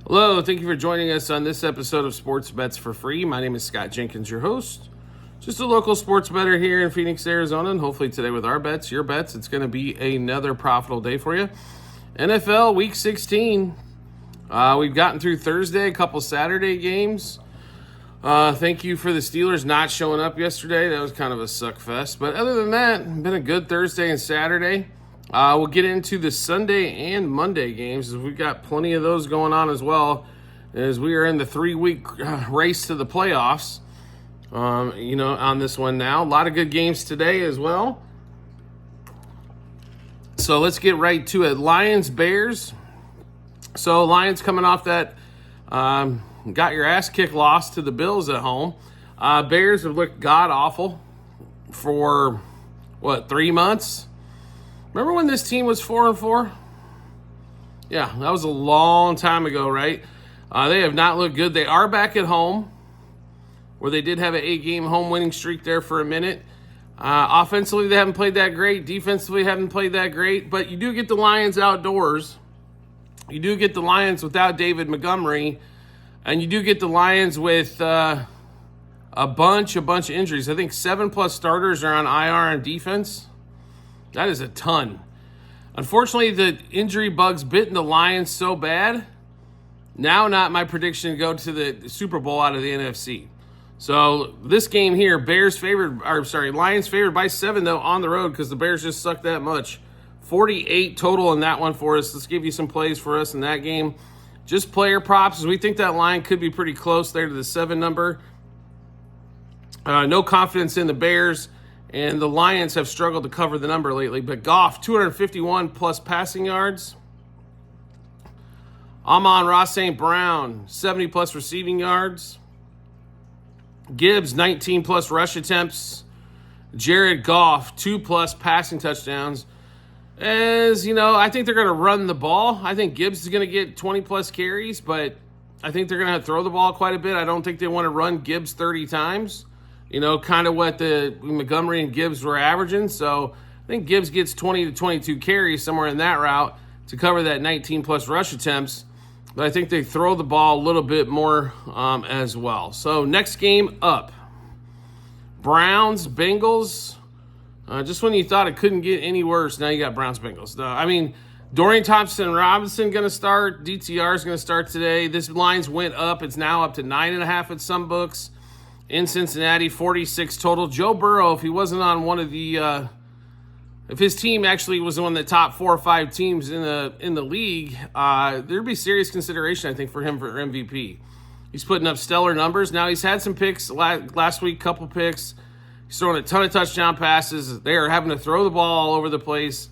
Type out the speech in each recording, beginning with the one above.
Hello, thank you for joining us on this episode of Sports Bets for Free. My name is Scott Jenkins, your host. Just a local sports bettor here in Phoenix, Arizona, and hopefully today with our bets, your bets, it's going to be another profitable day for you. NFL Week 16. We've gotten through Thursday, a couple Saturday games. Thank you for the Steelers not showing up yesterday. That was kind of a suck fest. But other than that, been a good Thursday and Saturday. We'll get into the Sunday and Monday games, as we've got plenty of those going on as well, as we are in the 3-week race to the playoffs. On this one now. A lot of good games today as well. So let's get right to it. Lions-Bears. So Lions coming off that got your ass kicked loss to the Bills at home. Bears have looked god-awful for, 3 months? Remember when this team was 4-4? Yeah, that was a long time ago, right? They have not looked good. They are back at home, where they did have an 8-game home winning streak there for a minute. Offensively, they haven't played that great. Defensively, haven't played that great. But you do get the Lions outdoors. You do get the Lions without David Montgomery. And you do get the Lions with a bunch of injuries. I think 7+ starters are on IR on defense. That is a ton. Unfortunately, the injury bugs bitten the Lions so bad. Now not my prediction to go to the Super Bowl out of the NFC. So this game here, Lions favored by 7 though on the road, because the Bears just suck that much. 48 total in that one for us. Let's give you some plays for us in that game. Just player props, as we think that line could be pretty close there to the 7 number. No confidence in the Bears, and the Lions have struggled to cover the number lately. But Goff, 251 plus passing yards. Amon-Ra St. Brown, 70 plus receiving yards. Gibbs, 19 plus rush attempts. Jared Goff, 2+ passing touchdowns. As you know, I think they're going to run the ball. I think Gibbs is going to get 20 plus carries, but I think they're going to have to throw the ball quite a bit. I don't think they want to run Gibbs 30 times. Kind of what the Montgomery and Gibbs were averaging. So I think Gibbs gets 20 to 22 carries somewhere in that route to cover that 19 plus rush attempts. But I think they throw the ball a little bit more as well. So next game up, Browns, Bengals. Just when you thought it couldn't get any worse, now you got Browns, Bengals. Dorian Thompson-Robinson going to start. DTR is going to start today. This line's went up. It's now up to 9.5 at some books. In Cincinnati, 46 total. Joe Burrow, if he wasn't on one of the if his team actually was one of the top 4 or 5 teams in the league, there'd be serious consideration, I think, for him for MVP. He's putting up stellar numbers. Now, he's had some picks last week, couple picks. He's throwing a ton of touchdown passes. They are having to throw the ball all over the place.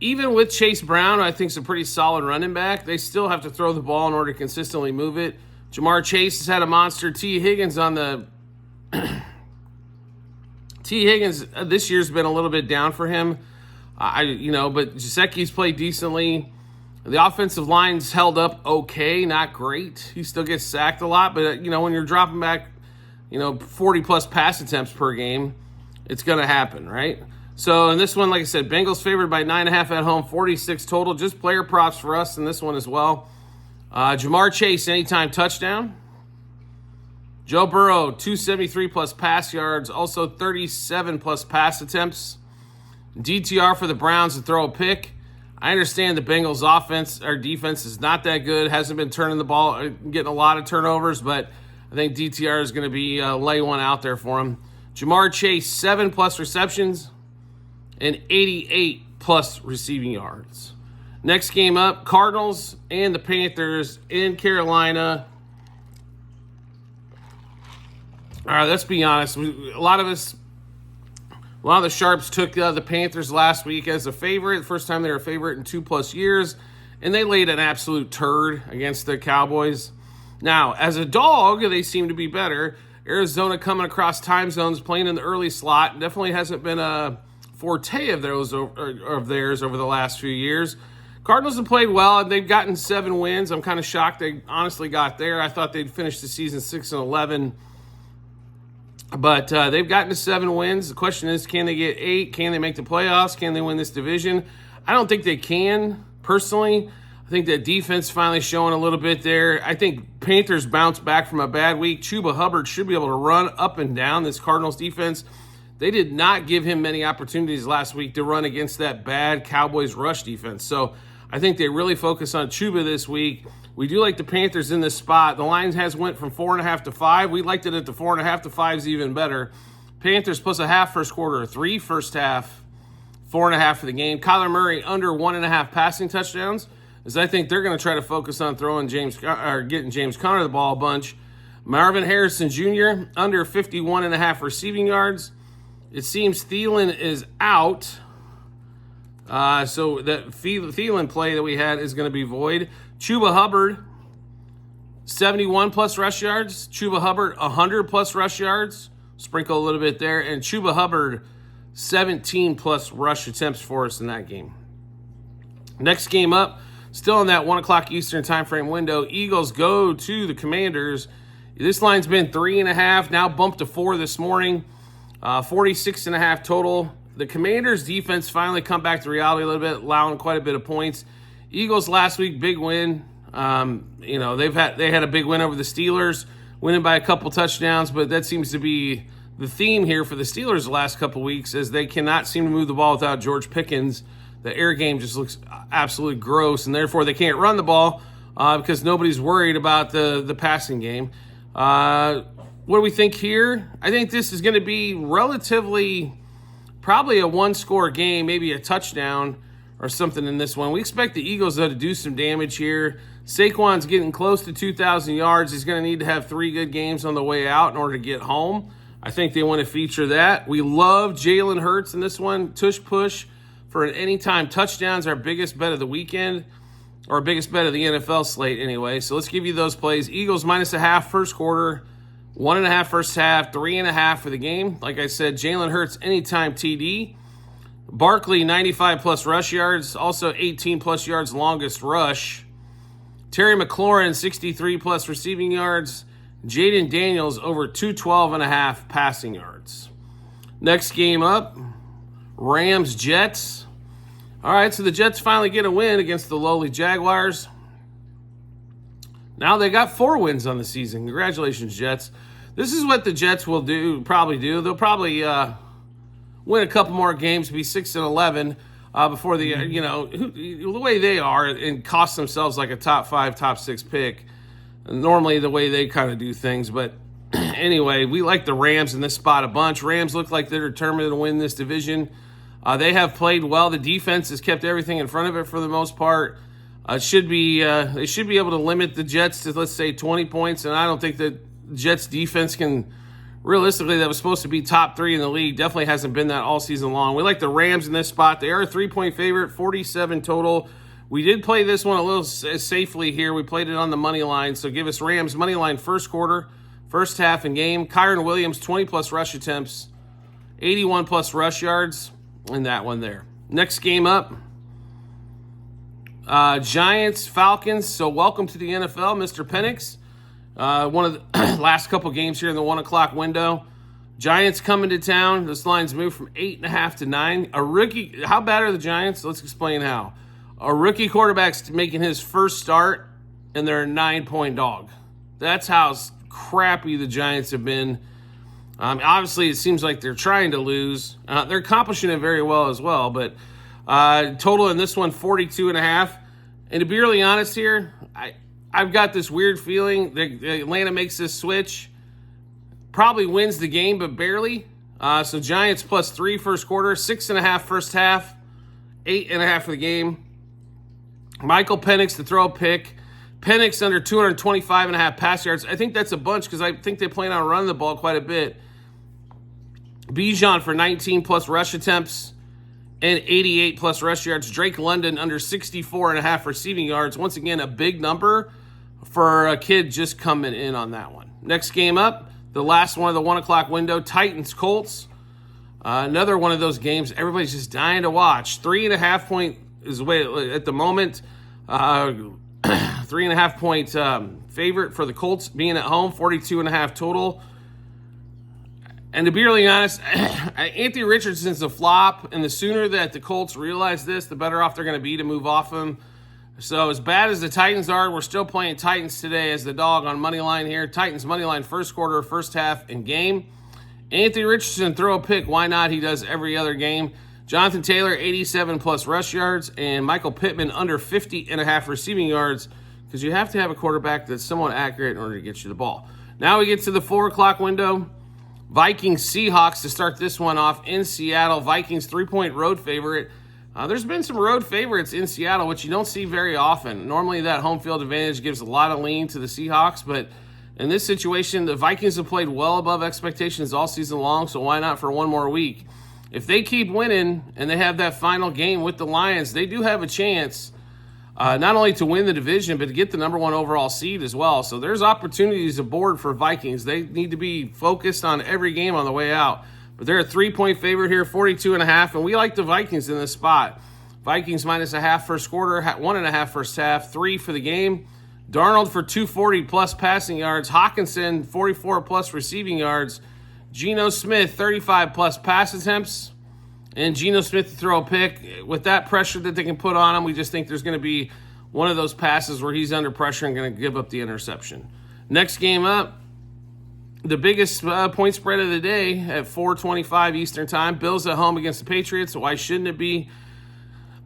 Even with Chase Brown, I think is a pretty solid running back, they still have to throw the ball in order to consistently move it. Jamar Chase has had a monster. T. Higgins on the T. Higgins this year's been a little bit down for him. But Gesicki's played decently. The offensive line's held up okay, not great. He still gets sacked a lot, but when you're dropping back 40 plus pass attempts per game, it's going to happen, right? So in this one, like I said, Bengals favored by 9.5 at home, 46 total. Just player props for us in this one as well. Jamar Chase, anytime touchdown. Joe Burrow, 273 plus pass yards, also 37 plus pass attempts. DTR for the Browns to throw a pick. I understand the Bengals offense or defense is not that good, hasn't been turning the ball, getting a lot of turnovers, but I think DTR is going to be lay one out there for him. Jamar Chase, 7 plus receptions and 88 plus receiving yards. Next game up, Cardinals and the Panthers in Carolina. All right, let's be honest. A lot of the sharps took the Panthers last week as a favorite. First time they were a favorite in 2+ years. And they laid an absolute turd against the Cowboys. Now, as a dog, they seem to be better. Arizona coming across time zones, playing in the early slot. Definitely hasn't been a forte of theirs over the last few years. Cardinals have played well, and they've gotten 7 wins. I'm kind of shocked they honestly got there. I thought they'd finish the season 6-11. But they've gotten to 7 wins. The question is, can they get 8? Can they make the playoffs? Can they win this division? I don't think they can, personally. I think that defense finally showing a little bit there. I think Panthers bounce back from a bad week. Chuba Hubbard should be able to run up and down this Cardinals defense. They did not give him many opportunities last week to run against that bad Cowboys rush defense. So I think they really focus on Chuba this week. We do like the Panthers in this spot. The line has went from 4.5 to 5. We liked it at the 4.5 to 5 is even better. Panthers plus a half first quarter, 3 first half, 4.5 for the game. Kyler Murray under 1.5 passing touchdowns, as I think they're going to try to focus on throwing getting James Conner the ball a bunch. Marvin Harrison Jr. under 51.5 receiving yards. It seems Thielen is out, so that Thielen play that we had is going to be void. Chuba Hubbard, 71 plus rush yards. Chuba Hubbard, 100 plus rush yards. Sprinkle a little bit there. And Chuba Hubbard, 17 plus rush attempts for us in that game. Next game up, still in that 1 o'clock Eastern time frame window. Eagles go to the Commanders. This line's been 3.5, now bumped to 4 this morning. 46.5 total. The Commanders' defense finally come back to reality a little bit, allowing quite a bit of points. Eagles last week, big win. They had a big win over the Steelers, winning by a couple touchdowns, but that seems to be the theme here for the Steelers the last couple weeks, as they cannot seem to move the ball without George Pickens. The air game just looks absolutely gross, and therefore they can't run the ball because nobody's worried about the passing game. What do we think here? I think this is going to be probably a one-score game, maybe a touchdown or something in this one. We expect the Eagles, though, to do some damage here. Saquon's getting close to 2,000 yards. He's going to need to have 3 good games on the way out in order to get home. I think they want to feature that. We love Jalen Hurts in this one. Tush push for an anytime touchdowns, our biggest bet of the weekend, or biggest bet of the NFL slate anyway. So let's give you those plays. Eagles minus a half first quarter. 1.5 first half, 3.5 for the game. Like I said, Jalen Hurts anytime TD. Barkley, 95 plus rush yards, also 18 plus yards longest rush. Terry McLaurin, 63 plus receiving yards. Jaden Daniels over 212.5 passing yards. Next game up, Rams Jets. All right, so the Jets finally get a win against the lowly Jaguars. Now they got 4 wins on the season. Congratulations, Jets. This is what the Jets will probably do. They'll probably win a couple more games, be 6-11 before the way they are, and cost themselves like a top 5, top 6 pick. Normally the way they kind of do things, but anyway, we like the Rams in this spot a bunch. Rams look like they're determined to win this division. They have played well. The defense has kept everything in front of it for the most part. They should be able to limit the Jets to, let's say, 20 points, and I don't think that Jets defense can, realistically, that was supposed to be top 3 in the league. Definitely hasn't been that all season long. We like the Rams in this spot. They are a 3-point favorite, 47 total. We did play this one a little safely here. We played it on the money line, so give us Rams money line first quarter, first half and game. Kyren Williams, 20 plus rush attempts, 81 plus rush yards in that one there. Next game up, Giants, Falcons. So welcome to the NFL, Mr. Penix. One of the last couple games here in the 1 o'clock window. Giants coming to town. This line's moved from 8.5 to 9. A rookie. How bad are the Giants? Let's explain how. A rookie quarterback's making his first start, and they're a 9-point dog. That's how crappy the Giants have been. Obviously, it seems like they're trying to lose. They're accomplishing it very well as well, but total in this one, 42.5. And to be really honest here, I've got this weird feeling that Atlanta makes this switch, probably wins the game, but barely. So Giants plus 3 first quarter, 6.5 first half, 8.5 for the game. Michael Penix to throw a pick. Penix under 225.5 pass yards. I think that's a bunch because I think they plan on running the ball quite a bit. Bijan for 19 plus rush attempts and 88 plus rush yards. Drake London under 64.5 receiving yards. Once again, a big number for a kid just coming in on that one. Next game up, the last one of the 1 o'clock window, Titans Colts. Another one of those games everybody's just dying to watch. 3.5 point is the way at the moment. 3.5 point favorite for the Colts being at home, 42.5 total. And to be really honest, Anthony Richardson's a flop, and the sooner that the Colts realize this, the better off they're going to be to move off him. So as bad as the Titans are, we're still playing Titans today as the dog on money line here. Titans money line first quarter, first half, and game. Anthony Richardson throw a pick. Why not? He does every other game. Jonathan Taylor 87 plus rush yards, and Michael Pittman under 50.5 receiving yards, because you have to have a quarterback that's somewhat accurate in order to get you the ball. Now we get to the 4 o'clock window. Vikings Seahawks to start this one off in Seattle. Vikings 3-point road favorite. There's been some road favorites in Seattle, which you don't see very often. Normally that home field advantage gives a lot of lean to the Seahawks, but in this situation, the Vikings have played well above expectations all season long, so why not for one more week? If they keep winning and they have that final game with the Lions, they do have a chance not only to win the division, but to get the number 1 overall seed as well. So there's opportunities aboard for Vikings. They need to be focused on every game on the way out. But they're a 3-point favorite here, 42.5, and we like the Vikings in this spot. Vikings minus a half first quarter, 1.5 first half, 3 for the game. Darnold for 240 plus passing yards. Hawkinson 44 plus receiving yards. Geno Smith 35 plus pass attempts. And Geno Smith to throw a pick. With that pressure that they can put on him, we just think there's going to be one of those passes where he's under pressure and going to give up the interception. Next game up, the biggest point spread of the day at 4:25 Eastern Time. Bills at home against the Patriots. Why shouldn't it be?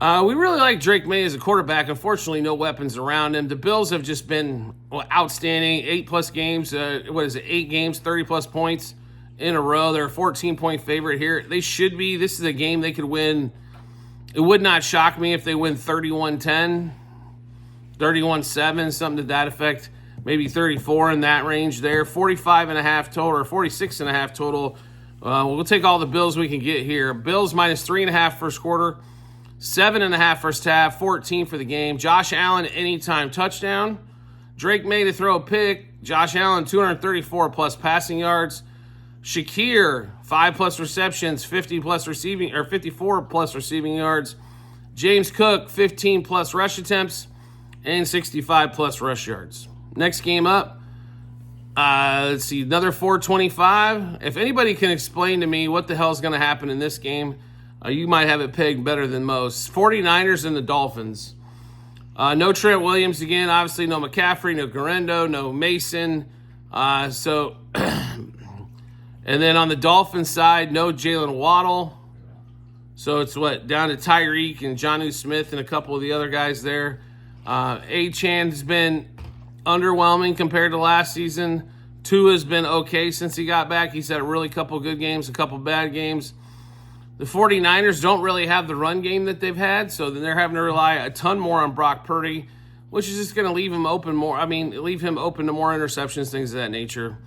We really like Drake May as a quarterback. Unfortunately, no weapons around him. The Bills have just been outstanding. 8+ games. 8 games, 30+ points in a row. They're a 14-point favorite here. They should be. This is a game they could win. It would not shock me if they win 31-10, 31-7, something to that effect. Maybe 34 in that range there. 45.5 total, or 46.5 total. We'll take all the Bills we can get here. Bills minus 3.5 first quarter, 7.5 first half, 14 for the game. Josh Allen anytime touchdown. Drake May to throw a pick. Josh Allen 234 plus passing yards. Shakir 5 plus receptions, 50 plus receiving, or 54 plus receiving yards. James Cook 15 plus rush attempts and 65 plus rush yards. Next game up, let's see, another 4:25. If anybody can explain to me what the hell is going to happen in this game, you might have it pegged better than most. 49ers and the Dolphins. No Trent Williams again. Obviously, no McCaffrey, no Garendo, no Mason. And then on the Dolphins side, no Jalen Waddle. So it's down to Tyreek and Jonnu Smith and a couple of the other guys there. Achane has been underwhelming compared to last season. Tua's been okay since he got back. He's had a really couple good games, a couple bad games. The 49ers don't really have the run game that they've had, so then they're having to rely a ton more on Brock Purdy, which is just going to leave him open more. Leave him open to more interceptions, things of that nature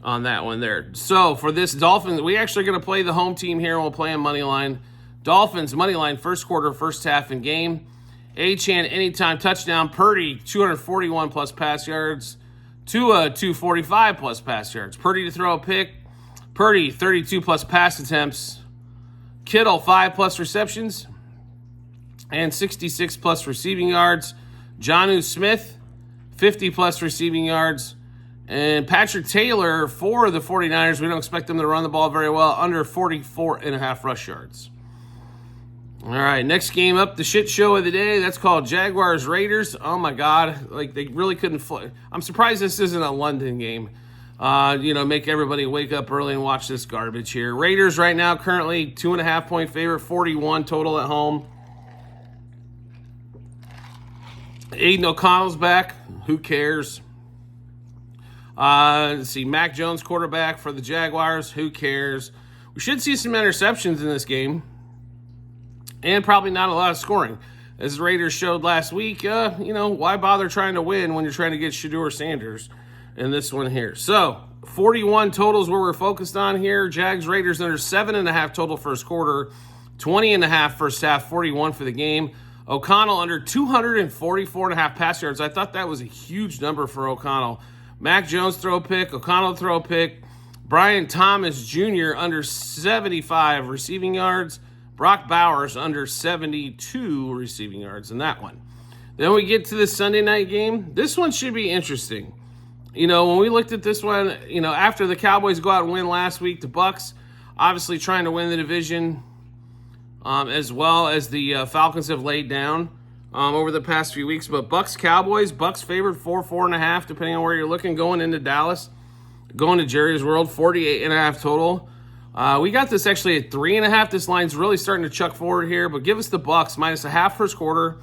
on that one there. So for this Dolphins, we actually going to play the home team here, and we'll play on money line. Dolphins money line first quarter, first half, and game. Achane anytime touchdown. Purdy 241 plus pass yards. Tua 245 plus pass yards. Purdy to throw a pick. Purdy 32 plus pass attempts. Kittle 5 plus receptions and 66 plus receiving yards. Jonnu Smith 50 plus receiving yards. And Patrick Taylor for the 49ers, we don't expect them to run the ball very well, under 44.5 rush yards. All right, next game up, the shit show of the day. That's called Jaguars Raiders. Oh my God, they really couldn't. I'm surprised this isn't a London game. Make everybody wake up early and watch this garbage here. Raiders right now currently 2.5-point favorite, 41 total at home. Aiden O'Connell's back. Who cares? Let's see, Mac Jones quarterback for the Jaguars. Who cares? We should see some interceptions in this game. And probably not a lot of scoring. As the Raiders showed last week, why bother trying to win when you're trying to get Shedeur Sanders in this one here? So, 41 totals where we're focused on here. Jags, Raiders under 7.5 total first quarter, 20.5 first half, 41 for the game. O'Connell under 244.5 pass yards. I thought that was a huge number for O'Connell. Mac Jones throw a pick, O'Connell throw a pick. Brian Thomas Jr. under 75 receiving yards. Brock Bowers under 72 receiving yards in that one. Then we get to the Sunday night game. This one should be interesting. When we looked at this one, after the Cowboys go out and win last week, the Bucs obviously trying to win the division, as well as the Falcons have laid down. over the past few weeks. But Bucks Cowboys, Bucks favored 4.5, depending on where you're looking. Going into Dallas, going to Jerry's World, 48.5 total. We got this actually at 3.5. This line's really starting to chuck forward here, but give us the Bucks minus a half first quarter,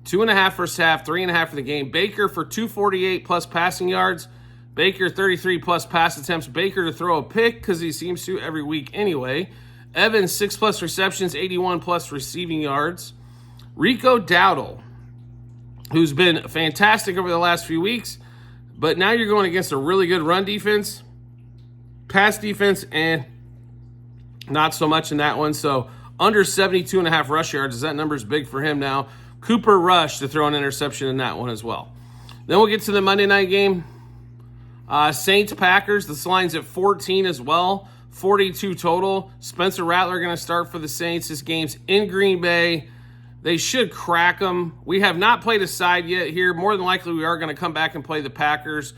2.5 first half, 3.5 for the game. Baker for 248 plus passing yards. Baker 33 plus pass attempts. Baker to throw a pick because he seems to every week anyway. Evans 6 plus receptions, 81 plus receiving yards. Rico Dowdle, who's been fantastic over the last few weeks, but now you're going against a really good run defense, pass defense, and not so much in that one. So under 72.5 rush yards, that number's big for him now. Cooper Rush to throw an interception in that one as well. Then we'll get to the Monday night game. Saints-Packers, this line's at 14 as well. 42 total. Spencer Rattler going to start for the Saints. This game's in Green Bay. They should crack them. We have not played a side yet here. More than likely, we are going to come back and play the Packers.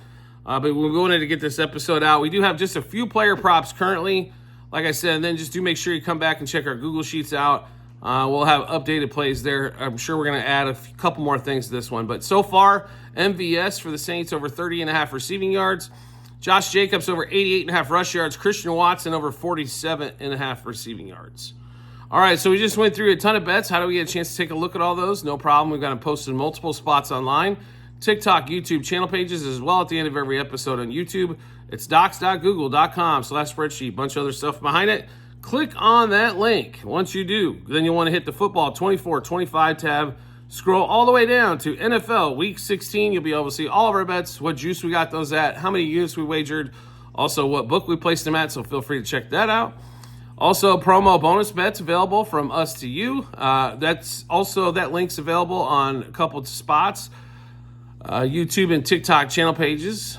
But we wanted to get this episode out. We do have just a few player props currently. Like I said, and then just do make sure you come back and check our Google Sheets out. We'll have updated plays there. I'm sure we're going to add a couple more things to this one. But so far, MVS for the Saints over 30.5 receiving yards. Josh Jacobs over 88.5 rush yards. Christian Watson over 47.5 receiving yards. All right, so we just went through a ton of bets. How do we get a chance to take a look at all those? No problem. We've got them posted in multiple spots online. TikTok, YouTube channel pages as well at the end of every episode on YouTube. It's docs.google.com/spreadsheet. Bunch of other stuff behind it. Click on that link. Once you do, then you'll want to hit the football 24-25 tab. Scroll all the way down to NFL Week 16. You'll be able to see all of our bets, what juice we got those at, how many units we wagered, also what book we placed them at, so feel free to check that out. Also, promo bonus bets available from us to you. That link's available on a couple of spots, YouTube and TikTok channel pages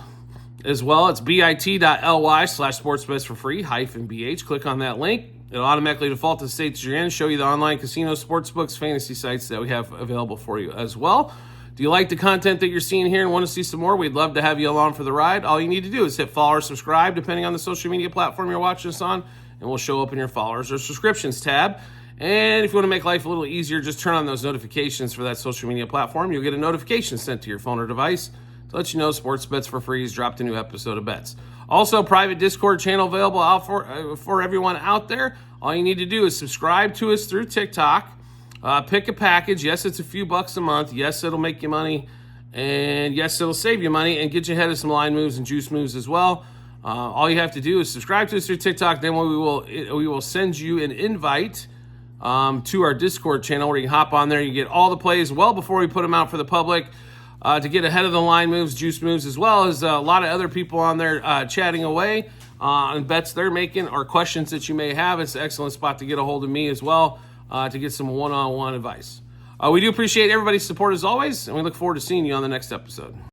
as well. It's bit.ly/sportsbets for free -BH. Click on that link. It'll automatically default to the states you're in, show you the online casino, sportsbooks, fantasy sites that we have available for you as well. Do you like the content that you're seeing here and want to see some more? We'd love to have you along for the ride. All you need to do is hit follow or subscribe, depending on the social media platform you're watching us on, and we'll show up in your followers or subscriptions tab. And if you want to make life a little easier, just turn on those notifications for that social media platform. You'll get a notification sent to your phone or device to let you know Sports Bets for Free has dropped a new episode of Bets. Also, private Discord channel available out for everyone out there. All you need to do is subscribe to us through TikTok. Pick a package. Yes, it's a few bucks a month. Yes, it'll make you money. And yes, it'll save you money and get you ahead of some line moves and juice moves as well. All you have to do is subscribe to us through TikTok. Then we will send you an invite to our Discord channel where you can hop on there. You get all the plays well before we put them out for the public. To get ahead of the line moves, juice moves, as well as a lot of other people on there chatting away on bets they're making or questions that you may have. It's an excellent spot to get a hold of me as well to get some one-on-one advice. We do appreciate everybody's support as always, and we look forward to seeing you on the next episode.